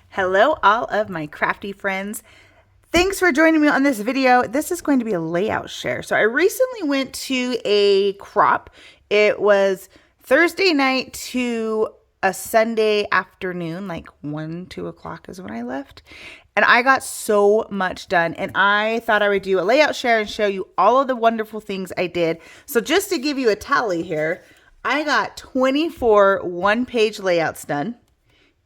Hello, all of my crafty friends. Thanks for joining me on this video. This is going to be a layout share. So I recently went to a crop. It was Thursday night to a Sunday afternoon, like 1, 2 o'clock is when I left. And I got so much done. And I thought I would do a layout share and show you all of the wonderful things I did. So just to give you a tally here, I got 24 one-page layouts done.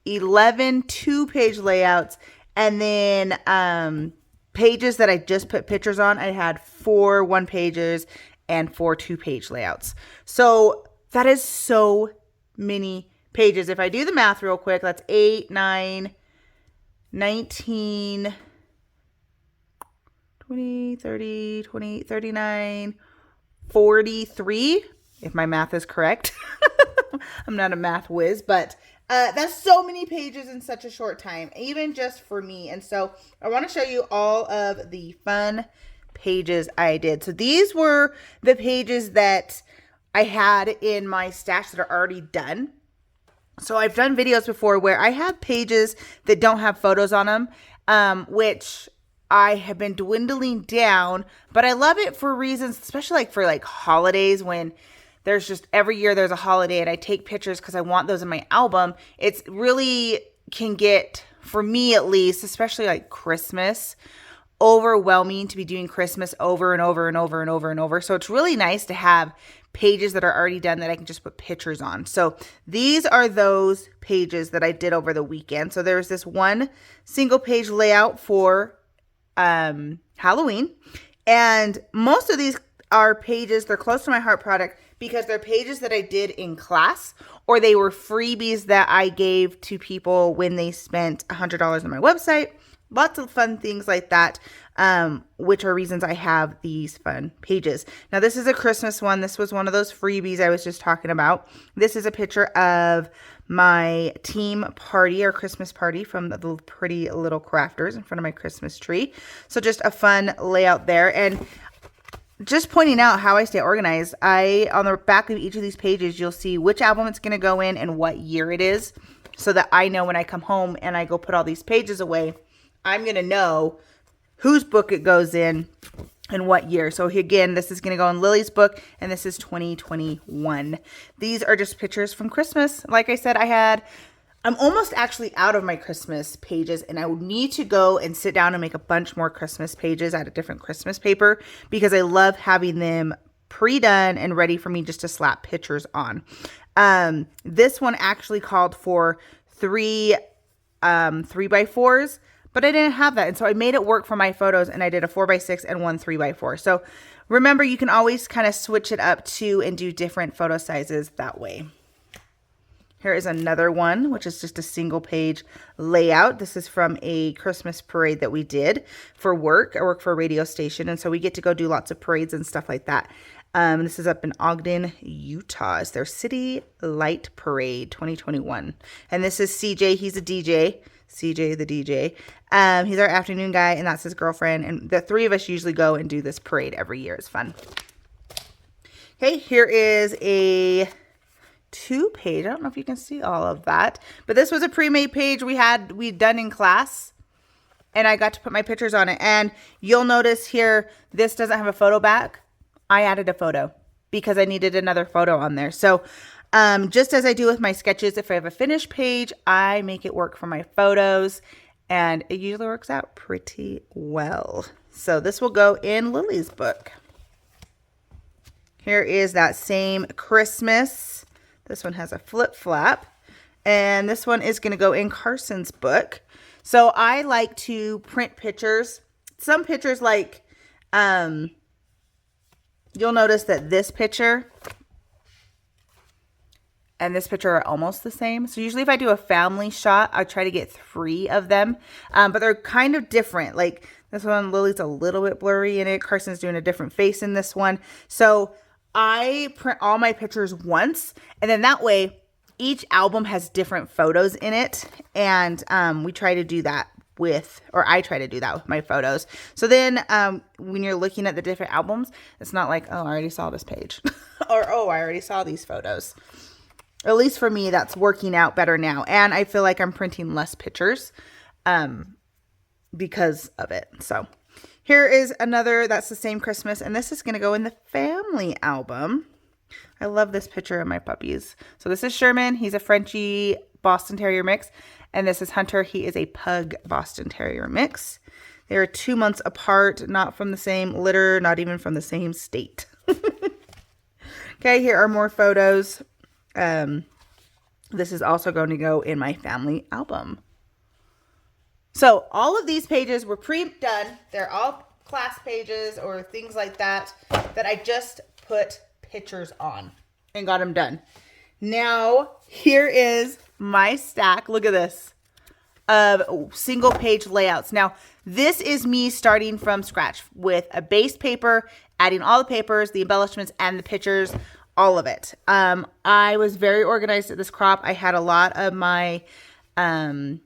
11 two-page layouts, and then pages that I just put pictures on. I had 4 one-pages and 4 two-page layouts. So that is so many pages. If I do the math real quick, that's 8, 9, 19, 20, 30, 20, 39, 43, if my math is correct. I'm not a math whiz, but that's so many pages in such a short time, even just for me. And so I want to show you all of the fun pages I did. So these were the pages that I had in my stash that are already done. So I've done videos before where I have pages that don't have photos on them, which I have been dwindling down, but I love it for reasons, especially for holidays, when there's just every year there's a holiday and I take pictures because I want those in my album. It's really can get, for me at least, especially like Christmas, overwhelming to be doing Christmas over and over and over and over and over. So it's really nice to have pages that are already done that I can just put pictures on. So these are those pages that I did over the weekend. So there's this one single page layout for Halloween. And most of these are pages, they're close to my heart product because they're pages that I did in class, or they were freebies that I gave to people when they spent $100 on my website. Lots of fun things like that, which are reasons I have these fun pages. Now, this is a Christmas one. This was one of those freebies I was just talking about. This is a picture of my team party or Christmas party from the Pretty Little Crafters in front of my Christmas tree. So just a fun layout there. And just pointing out how I stay organized, on the back of each of these pages, you'll see which album it's going to go in and what year it is, so that I know when I come home and I go put all these pages away, I'm going to know whose book it goes in and what year. So again, this is going to go in Lily's book, and this is 2021. These are just pictures from Christmas. Like I said, I'm almost actually out of my Christmas pages, and I would need to go and sit down and make a bunch more Christmas pages out of different Christmas paper because I love having them pre-done and ready for me just to slap pictures on. This one actually called for 3 3x4s, but I didn't have that. And so I made it work for my photos, and I did a 4x6 and 1 3x4. So remember, you can always kind of switch it up too and do different photo sizes that way. Here is another one, which is just a single page layout. This is from a Christmas parade that we did for work. I work for a radio station, and so we get to go do lots of parades and stuff like that. This is up in Ogden, Utah. It's their City Light Parade 2021. And this is CJ. He's a DJ. CJ the DJ. He's our afternoon guy, and that's his girlfriend. And the 3 of us usually go and do this parade every year. It's fun. Okay, here is a 2-page. I don't know if you can see all of that, but this was a pre-made page we'd done in class, and I got to put my pictures on it. And you'll notice here, this doesn't have a photo back. I added a photo because I needed another photo on there. So just as I do with my sketches, if I have a finished page, I make it work for my photos, and it usually works out pretty well. So this will go in Lily's book. Here is that same Christmas. This one has a flip flap, and this one is going to go in Carson's book. So I like to print pictures. Some pictures, like, you'll notice that this picture and this picture are almost the same. So usually if I do a family shot, I try to get 3 of them, but they're kind of different. Like this one, Lily's a little bit blurry in it. Carson's doing a different face in this one. So I print all my pictures once, and then that way each album has different photos in it, and we try to do that I try to do that with my photos. So then when you're looking at the different albums, it's not like, oh, I already saw this page or, oh, I already saw these photos. At least for me, that's working out better now. And I feel like I'm printing less pictures because of it. So here is another, that's the same Christmas. And this is going to go in the family album. I love this picture of my puppies. So this is Sherman. He's a Frenchie Boston Terrier mix. And this is Hunter. He is a Pug Boston Terrier mix. They are 2 months apart, not from the same litter, not even from the same state. Okay, here are more photos. This is also going to go in my family album. So all of these pages were pre-done. They're all class pages or things like that I just put pictures on and got them done. Now, here is my stack. Look at this of single page layouts. Now, this is me starting from scratch with a base paper, adding all the papers, the embellishments, and the pictures, all of it. I was very organized at this crop. I had a lot of my journaling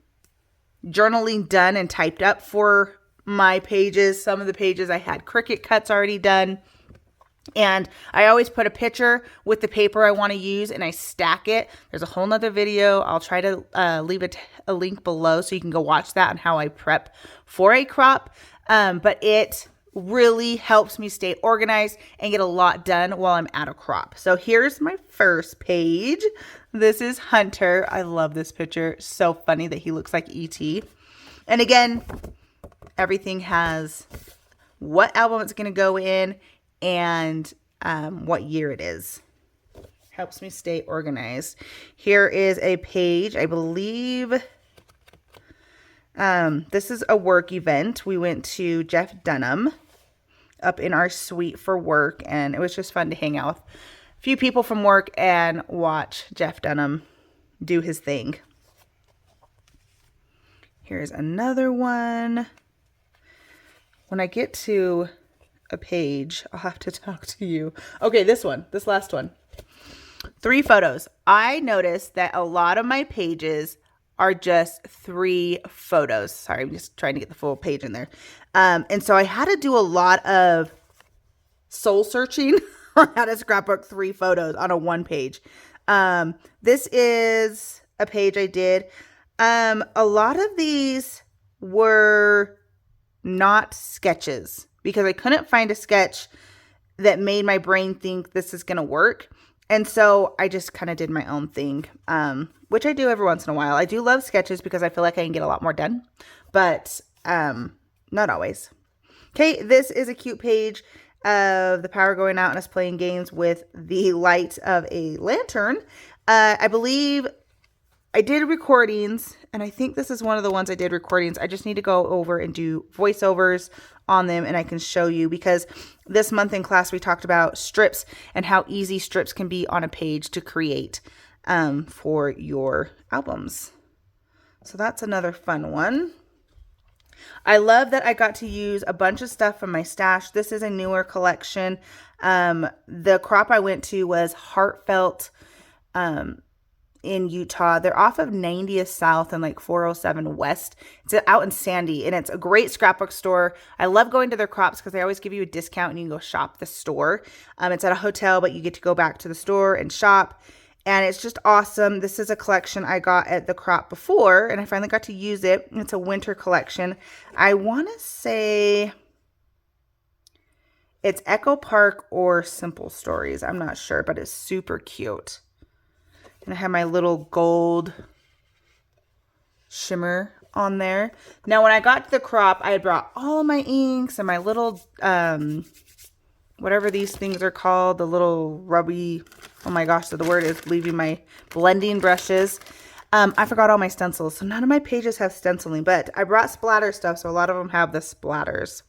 done and typed up for my pages. Some of the pages I had Cricut cuts already done. And I always put a picture with the paper I want to use and I stack it. There's a whole nother video. I'll try to leave a link below so you can go watch that on how I prep for a crop. But it really helps me stay organized and get a lot done while I'm at a crop. So here's my first page. This is Hunter. I love this picture. So funny that he looks like E.T. And again, everything has what album it's going to go in and what year it is. Helps me stay organized. Here is a page, I believe. This is a work event. We went to Jeff Dunham up in our suite for work, and it was just fun to hang out with a few people from work and watch Jeff Dunham do his thing. Here's another one. When I get to a page, I'll have to talk to you. Okay, this last one. 3 photos. I noticed that a lot of my pages are just 3 photos. Sorry, I'm just trying to get the full page in there. And so I had to do a lot of soul searching on how to scrapbook 3 photos on a 1 page. This is a page I did. A lot of these were not sketches because I couldn't find a sketch that made my brain think this is going to work. And so I just kind of did my own thing, which I do every once in a while. I do love sketches because I feel like I can get a lot more done, but not always. Okay, this is a cute page of the power going out and us playing games with the light of a lantern. I believe I did recordings, and I think this is one of the ones I did recordings. I just need to go over and do voiceovers on them, and I can show you because this month in class we talked about strips and how easy strips can be on a page to create for your albums. So that's another fun one. I love that I got to use a bunch of stuff from my stash. This is a newer collection. The crop I went to was Heartfelt in Utah. They're off of 90th South and like 407 West. It's out in Sandy, and it's a great scrapbook store. I love going to their crops because they always give you a discount and you can go shop the store. It's at a hotel, but you get to go back to the store and shop. And it's just awesome. This is a collection I got at the crop before, and I finally got to use it. It's a winter collection. I want to say it's Echo Park or Simple Stories. I'm not sure, but it's super cute. And I have my little gold shimmer on there. Now, when I got to the crop, I had brought all of my inks and my little, whatever these things are called, the little rubby, oh my gosh, so the word is leaving my blending brushes. I forgot all my stencils, so none of my pages have stenciling, but I brought splatter stuff, so a lot of them have the splatters.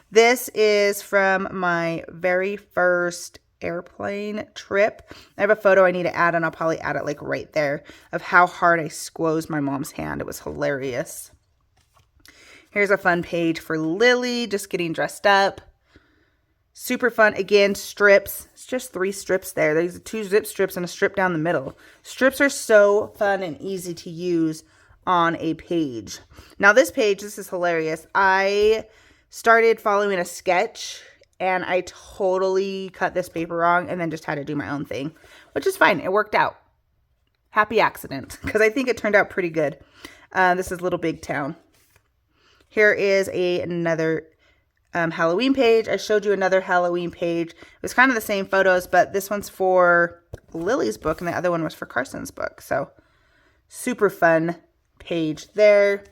This is from my very first airplane trip. I have a photo I need to add, and I'll probably add it like right there, of how hard I squoze my mom's hand. It was hilarious. Here's a fun page for Lily, just getting dressed up. Super fun. Again, strips. It's just 3 strips there. There's 2 zip strips and a strip down the middle. Strips are so fun and easy to use on a page. Now this page, this is hilarious. I started following a sketch and I totally cut this paper wrong and then just had to do my own thing, which is fine. It worked out. happy accident because I think it turned out pretty good. This is Little Big Town. Here is another Halloween page. I showed you another Halloween page. It was kind of the same photos, but this one's for Lily's book and the other one was for Carson's book. So super fun page there.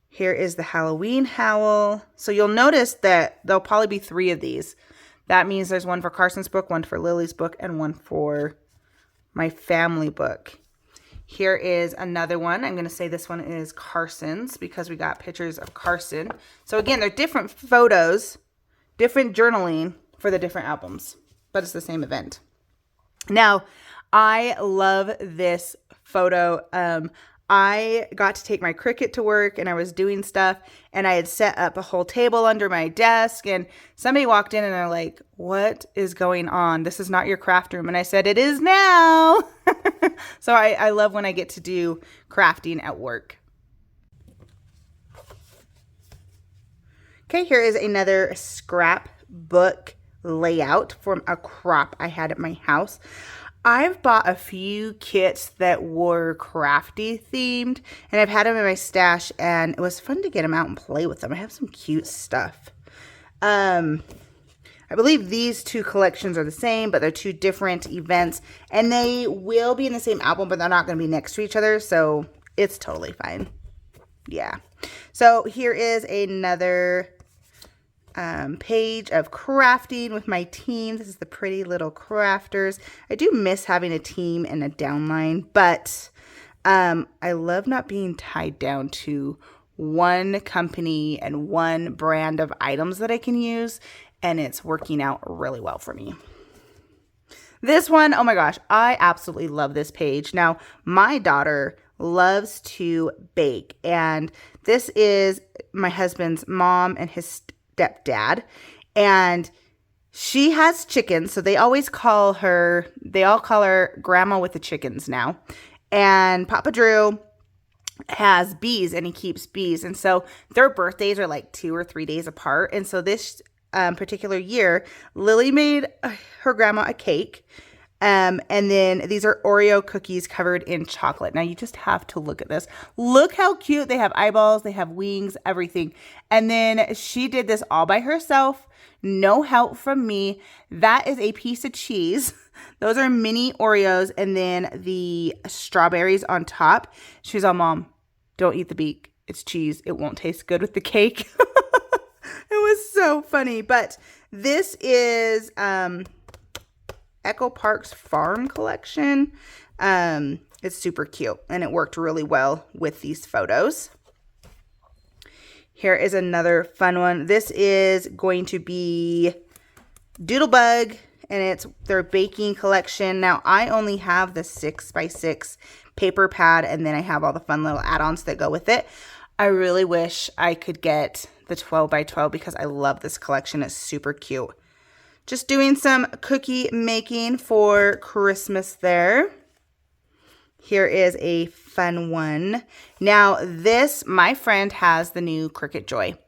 Here is the Halloween Howl. So you'll notice that there'll probably be 3 of these. That means there's one for Carson's book, one for Lily's book, and one for my family book. Here is another one. I'm going to say this one is Carson's because we got pictures of Carson. So again, they're different photos, different journaling for the different albums, but it's the same event. Now, I love this photo. I got to take my Cricut to work and I was doing stuff and I had set up a whole table under my desk and somebody walked in and they're like, what is going on? This is not your craft room. And I said, it is now. So I love when I get to do crafting at work. Okay, here is another scrapbook layout from a crop I had at my house. I've bought a few kits that were crafty themed and I've had them in my stash and it was fun to get them out and play with them. I have some cute stuff. I believe these 2 collections are the same, but they're 2 different events and they will be in the same album, but they're not going to be next to each other. So it's totally fine. Yeah. So here is another page of crafting with my team. This is the Pretty Little Crafters. I do miss having a team and a downline, but I love not being tied down to one company and one brand of items that I can use, and it's working out really well for me. This one, oh my gosh, I absolutely love this page. Now, my daughter loves to bake, and this is my husband's mom and his stepdad, and she has chickens, so they all call her Grandma with the Chickens now. And Papa Drew has bees and he keeps bees, and so their birthdays are like 2 or 3 days apart. And so this particular year, Lily made her grandma a cake. And then these are Oreo cookies covered in chocolate. Now you just have to look at this. Look how cute. They have eyeballs, they have wings, everything. And then she did this all by herself. No help from me. That is a piece of cheese. Those are mini Oreos. And then the strawberries on top. She's all, Mom, don't eat the beak. It's cheese. It won't taste good with the cake. It was so funny. But this is Echo Park's Farm Collection. It's super cute and it worked really well with these photos. Here is another fun one. This is going to be Doodlebug and it's their baking collection. Now I only have the 6x6 paper pad and then I have all the fun little add-ons that go with it. I really wish I could get the 12x12 because I love this collection. It's super cute. Just doing some cookie making for Christmas there. Here is a fun one. Now this, my friend has the new Cricut Joy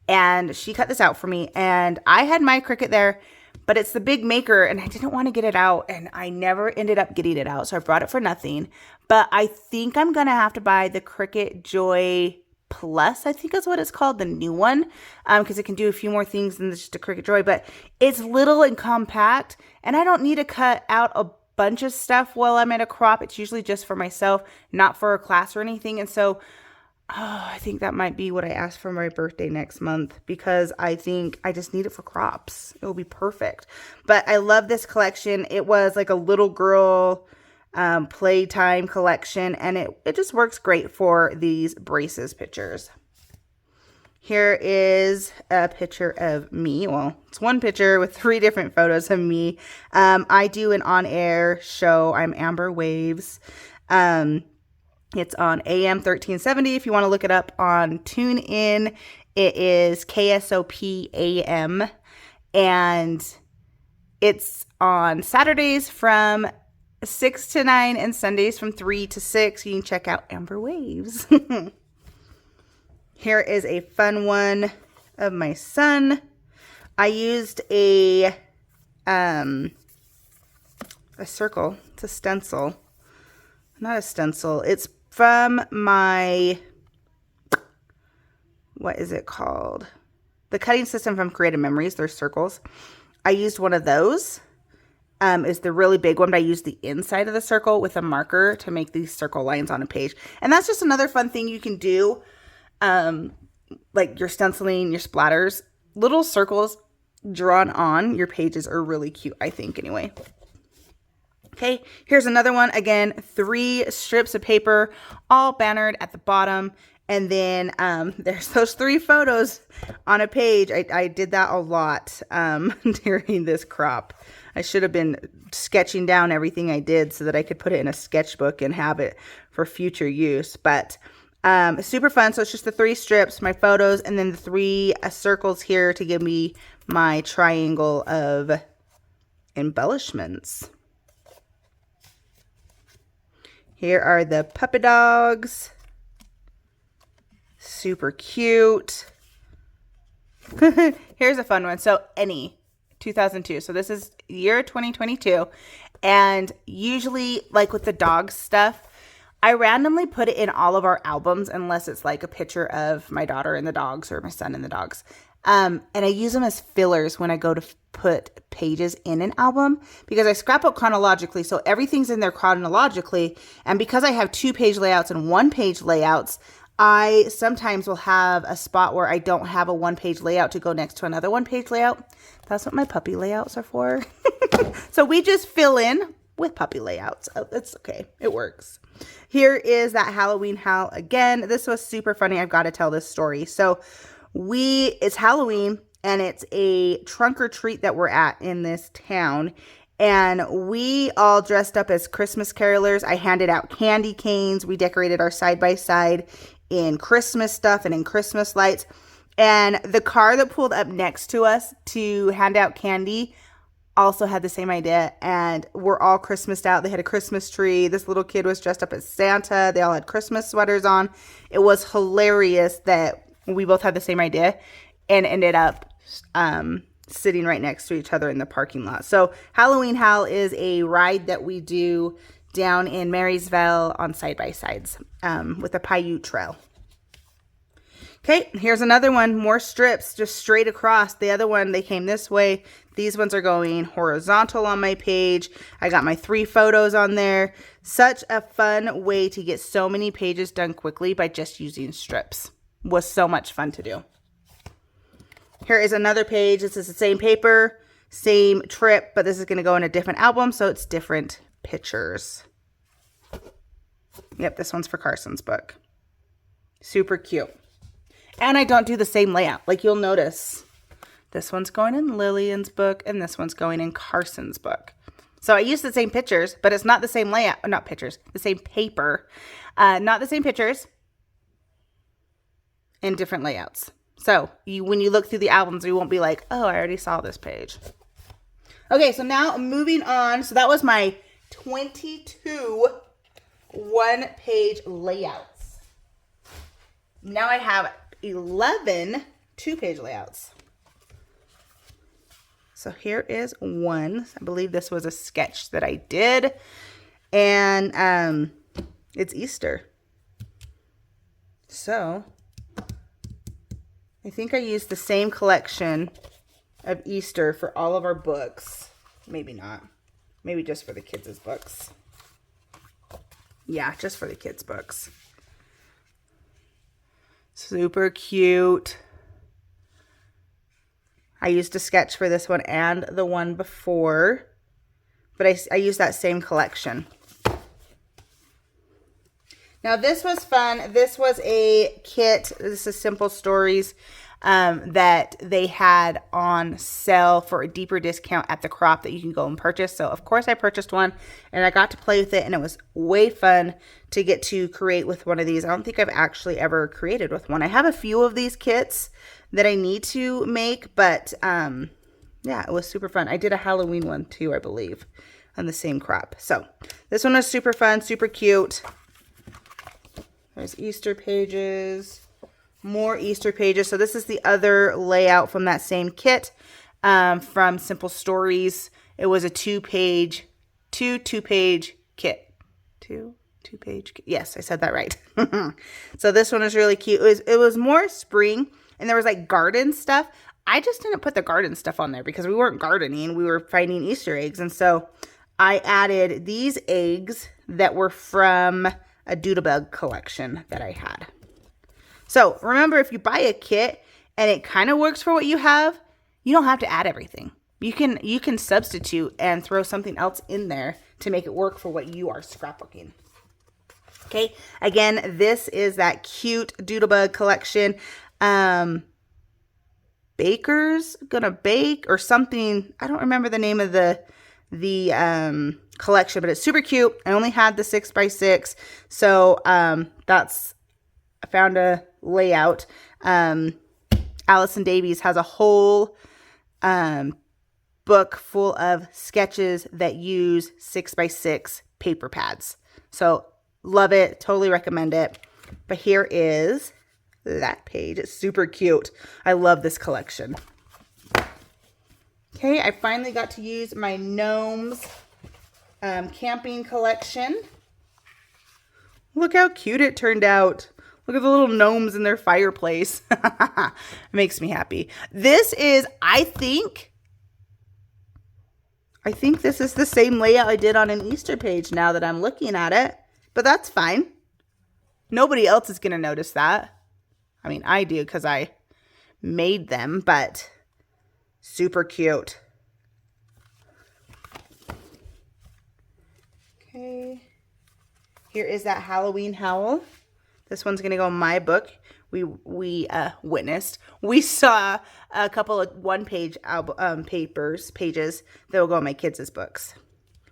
and she cut this out for me and I had my Cricut there, but it's the big maker and I didn't want to get it out and I never ended up getting it out. So I brought it for nothing, but I think I'm going to have to buy the Cricut Joy Plus, I think is what it's called, the new one, because it can do a few more things than just a Cricut Joy, but it's little and compact, and I don't need to cut out a bunch of stuff while I'm at a crop. It's usually just for myself, not for a class or anything, and so I think that might be what I asked for my birthday next month, because I think I just need it for crops. It will be perfect. But I love this collection. It was like a little girl playtime collection, and it just works great for these braces pictures. Here is a picture of me. Well, it's one picture with 3 different photos of me. I do an on-air show. I'm Amber Waves. It's on AM 1370. If you want to look it up on TuneIn, it is KSOP AM, and it's on Saturdays from 6 to 9 and Sundays from 3 to 6. You can check out Amber Waves. Here is a fun one of my son. I used a circle. It's a stencil not a stencil. It's from my, what is it called? The cutting system from Creative Memories. They're circles. I used one of those. Is the really big one, but I used the inside of the circle with a marker to make these circle lines on a page. And that's just another fun thing you can do. Like your stenciling, your splatters, little circles drawn on your pages are really cute, I think, anyway. Okay, here's another one. Again, 3 strips of paper, all bannered at the bottom. And then there's those 3 photos on a page. I did that a lot during this crop. I should have been sketching down everything I did so that I could put it in a sketchbook and have it for future use. But super fun. So it's just the 3 strips, my photos, and then the 3 circles here to give me my triangle of embellishments. Here are the puppy dogs. Super cute. Here's a fun one. So Any 2002. So this is year 2022. And usually, like with the dog stuff, I randomly put it in all of our albums unless it's like a picture of my daughter and the dogs or my son and the dogs. And I use them as fillers when I go to put pages in an album because I scrapbook chronologically. So everything's in there chronologically. And because I have 2-page layouts and 1-page layouts, I sometimes will have a spot where I don't have a 1-page layout to go next to another 1-page layout. That's what my puppy layouts are for. So we just fill in with puppy layouts. Oh, it's okay. It works. Here is that Halloween Hal again. This was super funny. I've got to tell this story. So it's Halloween and it's a trunk or treat that we're at in this town. And we all dressed up as Christmas carolers. I handed out candy canes. We decorated our side-by-side in Christmas stuff and in Christmas lights. And the car that pulled up next to us to hand out candy also had the same idea. And we're all Christmased out. They had a Christmas tree. This little kid was dressed up as Santa. They all had Christmas sweaters on. It was hilarious that we both had the same idea and ended up sitting right next to each other in the parking lot. So Halloween Hal is a ride that we do down in Marysville on side-by-sides with a Paiute trail. Okay, here's another one. More strips just straight across. The other one, they came this way. These ones are going horizontal on my page. I got my 3 photos on there. Such a fun way to get so many pages done quickly by just using strips. Was so much fun to do. Here is another page. This is the same paper, same trip, but this is going to go in a different album, so it's different pictures. Yep, this one's for Carson's book. Super cute. And I don't do the same layout. Like you'll notice, this one's going in Lillian's book, and this one's going in Carson's book. So I use the same pictures, but it's not the same layout. Not pictures, the same paper. Not the same pictures. In different layouts. So when you look through the albums, you won't be like, oh, I already saw this page. Okay, so now moving on. So that was my 22 1-page layouts. Now I have 11 2-page layouts. So here is one. I believe this was a sketch that I did. And it's Easter. So I think I used the same collection of Easter for all of our books. Maybe not. Maybe just for the kids' books. Yeah, just for the kids' books. Super cute. I used a sketch for this one and the one before. But I used that same collection. Now, this was fun. This was a kit. This is Simple Stories that they had on sale for a deeper discount at the crop that you can go and purchase. So, of course, I purchased one, and I got to play with it, and it was way fun to get to create with one of these. I don't think I've actually ever created with one. I have a few of these kits that I need to make, but, yeah, it was super fun. I did a Halloween one, too, I believe, on the same crop. So, this one was super fun, super cute. There's Easter pages, more Easter pages. So this is the other layout from that same kit from Simple Stories. It was a two-page kit. 2-page. Yes, I said that right. So this one is really cute. It was more spring, and there was like garden stuff. I just didn't put the garden stuff on there because we weren't gardening. We were finding Easter eggs. And so I added these eggs that were from a Doodlebug collection that I had. So remember, if you buy a kit and it kind of works for what you have, you don't have to add everything. You can substitute and throw something else in there to make it work for what you are scrapbooking. Okay, again, this is that cute Doodlebug collection. Baker's Gonna Bake or something. I don't remember the name of the collection, but it's super cute. I only had the 6x6, so I found a layout. Allison Davies has a whole book full of sketches that use 6x6 paper pads. So love it. Totally recommend it. But here is that page. It's super cute. I love this collection. Okay, I finally got to use my Gnomes camping collection. Look how cute it turned out. Look at the little gnomes in their fireplace. It makes me happy. This is, I think this is the same layout I did on an Easter page now that I'm looking at it. But that's fine. Nobody else is going to notice that. I mean, I do because I made them, but super cute. Okay. Here is that Halloween Howl. This one's going to go in my book. We witnessed. We saw a couple of one-page pages that will go in my kids' books.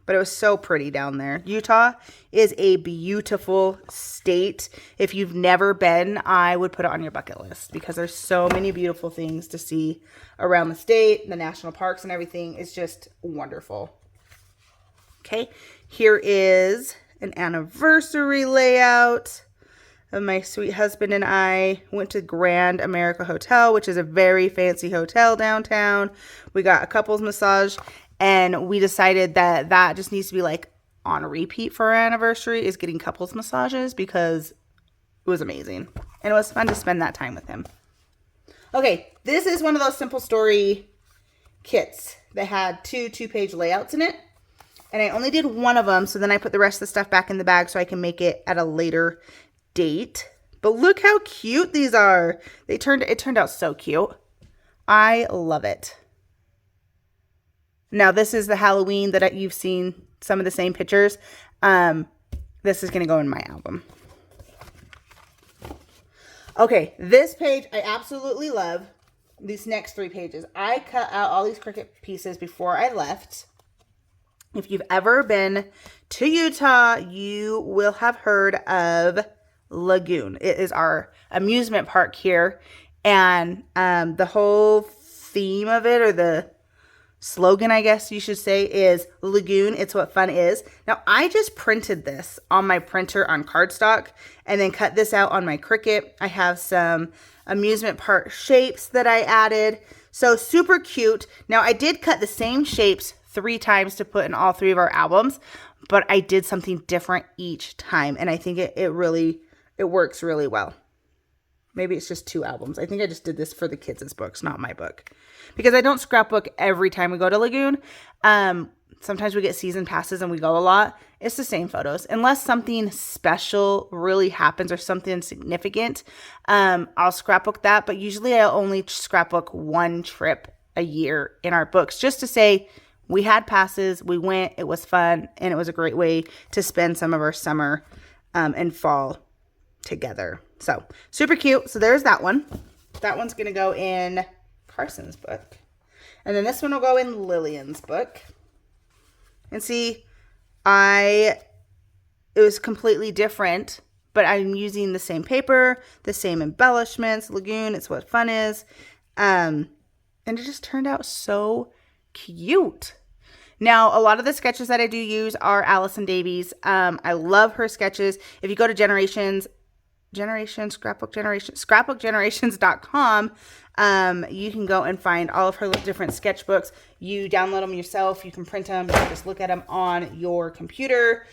But it was so pretty down there. Utah is a beautiful state. If you've never been, I would put it on your bucket list because there's so many beautiful things to see around the state. The national parks and everything is just wonderful. Okay, here is an anniversary layout of my sweet husband and I. Went to Grand America Hotel, which is a very fancy hotel downtown. We got a couples massage. And we decided that just needs to be like on repeat for our anniversary is getting couples massages because it was amazing. And it was fun to spend that time with him. Okay, this is one of those simple story kits that had two-page layouts in it. And I only did one of them, so then I put the rest of the stuff back in the bag so I can make it at a later date. But look how cute these are. It turned out so cute. I love it. Now, this is the Halloween that you've seen some of the same pictures. This is going to go in my album. Okay, this page I absolutely love. These next 3 pages. I cut out all these Cricut pieces before I left. If you've ever been to Utah, you will have heard of Lagoon. It is our amusement park here. And the whole theme of it, or the slogan, I guess you should say, is Lagoon. It's what fun is. Now, I just printed this on my printer on cardstock and then cut this out on my Cricut. I have some amusement park shapes that I added. So super cute. Now, I did cut the same shapes 3 times to put in all 3 of our albums, but I did something different each time. And I think it works really well. Maybe it's just 2 albums. I think I just did this for the kids' books, not my book. Because I don't scrapbook every time we go to Lagoon. Sometimes we get season passes and we go a lot. It's the same photos. Unless something special really happens or something significant, I'll scrapbook that. But usually I'll only scrapbook 1 trip a year in our books. Just to say we had passes, we went, it was fun, and it was a great way to spend some of our summer and fall together. So super cute. So there's that one. That one's going to go in Carson's book. And then this one will go in Lillian's book. And see, it was completely different, but I'm using the same paper, the same embellishments, Lagoon, it's what fun is. And it just turned out so cute. Now, a lot of the sketches that I do use are Allison Davies. I love her sketches. If you go to scrapbookgenerations.com, you can go and find all of her different sketchbooks. You download them yourself. You can print them. You can just look at them on your computer.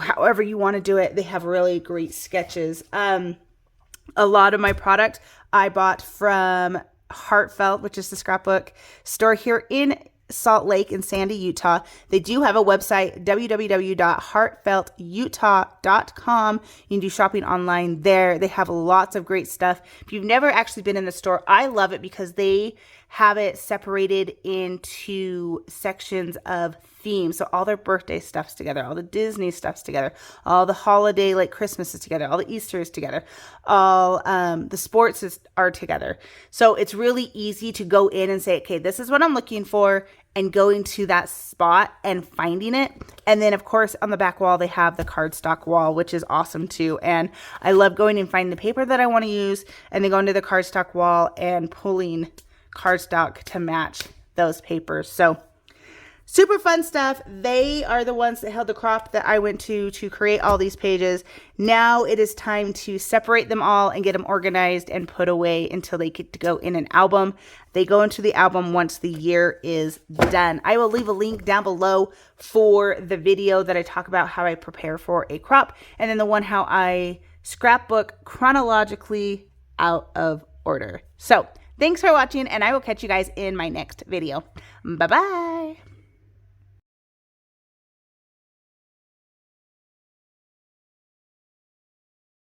however you want to do it. They have really great sketches. A lot of my product I bought from Heartfelt, which is the scrapbook store here in Salt Lake in Sandy, Utah. They do have a website, www.heartfeltutah.com. You can do shopping online there. They have lots of great stuff. If you've never actually been in the store, I love it because they have it separated into sections of themes. So all their birthday stuff's together, all the Disney stuff's together, all the holiday like Christmas is together, all the Easter is together, all the sports are together. So it's really easy to go in and say, okay, this is what I'm looking for, and going to that spot and finding it. And then of course on the back wall, they have the cardstock wall, which is awesome too. And I love going and finding the paper that I want to use and then going to the cardstock wall and pulling cardstock to match those papers. So super fun stuff. They are the ones that held the crop that I went to create all these pages. Now it is time to separate them all and get them organized and put away until they get to go in an album. They go into the album once the year is done. I will leave a link down below for the video that I talk about how I prepare for a crop, and then the one how I scrapbook chronologically out of order. So thanks for watching, and I will catch you guys in my next video. Bye-bye.